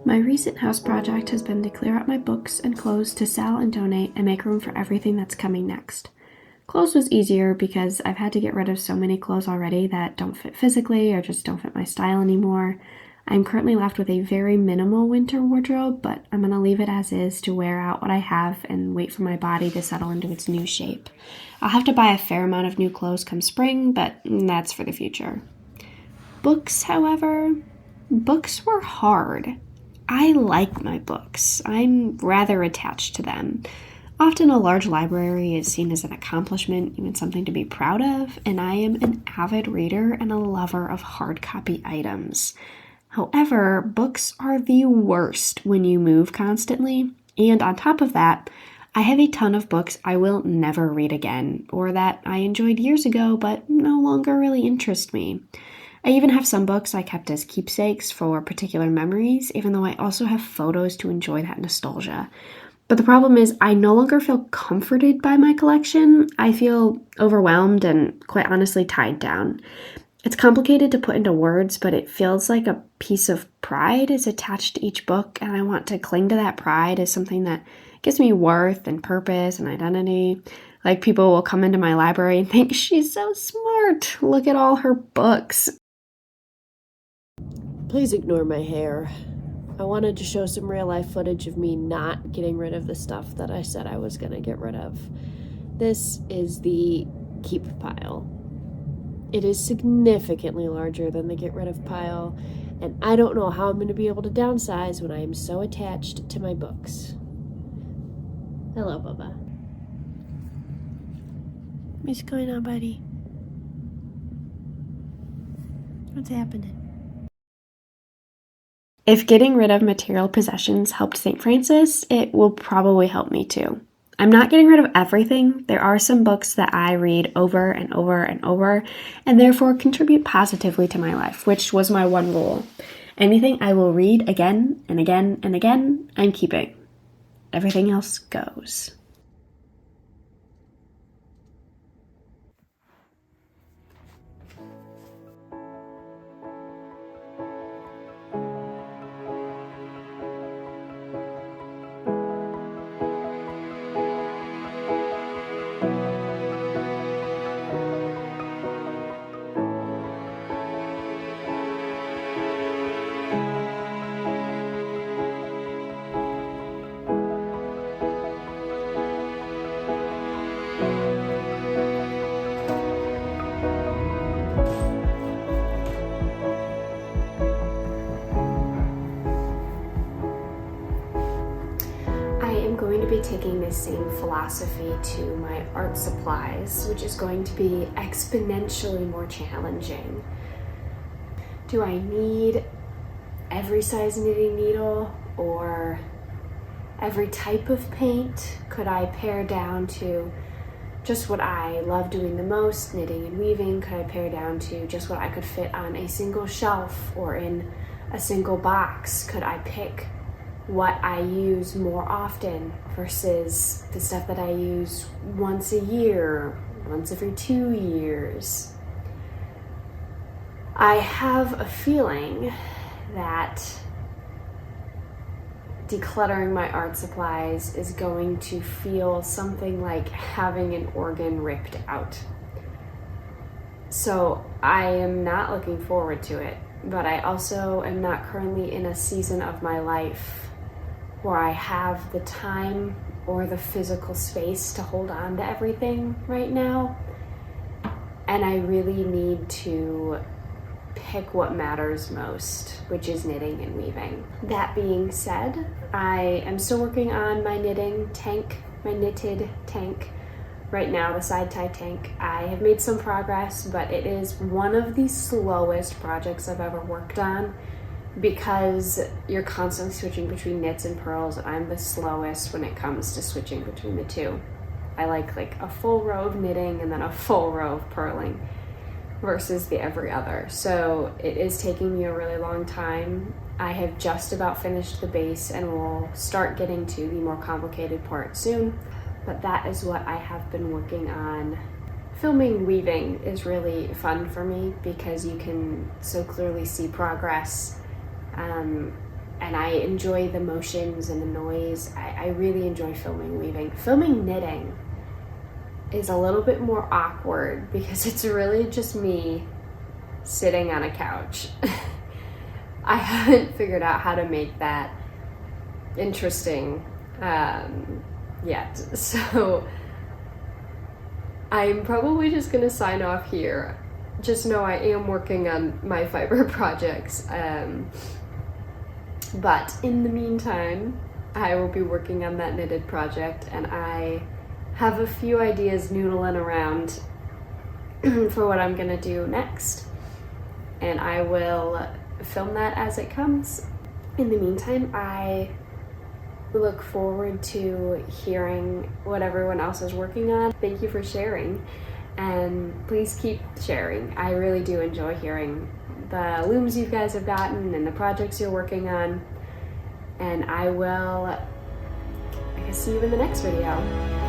My recent house project has been to clear out my books and clothes to sell and donate and make room for everything that's coming next. Clothes was easier because I've had to get rid of so many clothes already that don't fit physically or just don't fit my style anymore. I'm currently left with a very minimal winter wardrobe, but I'm going to leave it as is to wear out what I have and wait for my body to settle into its new shape. I'll have to buy a fair amount of new clothes come spring, but that's for the future. Books, however, books were hard. I like my books. I'm rather attached to them. Often a large library is seen as an accomplishment, even something to be proud of, and I am an avid reader and a lover of hard copy items. However, books are the worst when you move constantly, and on top of that, I have a ton of books I will never read again, or that I enjoyed years ago but no longer really interest me. I even have some books I kept as keepsakes for particular memories, even though I also have photos to enjoy that nostalgia. But the problem is I no longer feel comforted by my collection. I feel overwhelmed and quite honestly tied down. It's complicated to put into words, but it feels like a piece of pride is attached to each book, and I want to cling to that pride as something that gives me worth and purpose and identity. Like, people will come into my library and think, she's so smart. Look at all her books. Please ignore my hair. I wanted to show some real life footage of me not getting rid of the stuff that I said I was going to get rid of. This is the keep pile. It is significantly larger than the get rid of pile, and I don't know how I'm going to be able to downsize when I am so attached to my books. Hello, Bubba. What's going on, buddy? What's happening? If getting rid of material possessions helped St. Francis, it will probably help me too. I'm not getting rid of everything. There are some books that I read over and over and over, and therefore contribute positively to my life, which was my one rule. Anything I will read again and again and again, I'm keeping. Everything else goes. I am going to be taking this same philosophy to my art supplies, which is going to be exponentially more challenging. Do I need every size knitting needle or every type of paint? Could I pare down to just what I love doing the most, knitting and weaving? Could I pare down to just what I could fit on a single shelf or in a single box? Could I pick what I use more often versus the stuff that I use once a year, once every 2 years? I have a feeling that decluttering my art supplies is going to feel something like having an organ ripped out. So I am not looking forward to it, but I also am not currently in a season of my life where I have the time or the physical space to hold on to everything right now. And I really need to pick what matters most, which is knitting and weaving. That being said, I am still working on my knitting tank, my knitted tank. Right now, the side tie tank. I have made some progress, but it is one of the slowest projects I've ever worked on, because you're constantly switching between knits and purls, and I'm the slowest when it comes to switching between the two. I like a full row of knitting and then a full row of purling versus the every other. So it is taking me a really long time. I have just about finished the base and will start getting to the more complicated part soon, but that is what I have been working on. Filming weaving is really fun for me because you can so clearly see progress. and I enjoy the motions and the noise. I really enjoy filming weaving. Filming knitting is a little bit more awkward because it's really just me sitting on a couch. I haven't figured out how to make that interesting yet. So I'm probably just gonna sign off here. Just know I am working on my fiber projects. But in the meantime, I will be working on that knitted project, and I have a few ideas noodling around for what I'm gonna do next. And I will film that as it comes. In the meantime, I look forward to hearing what everyone else is working on. Thank you for sharing, and please keep sharing. I really do enjoy hearing the looms you guys have gotten and the projects you're working on. And I will, see you in the next video.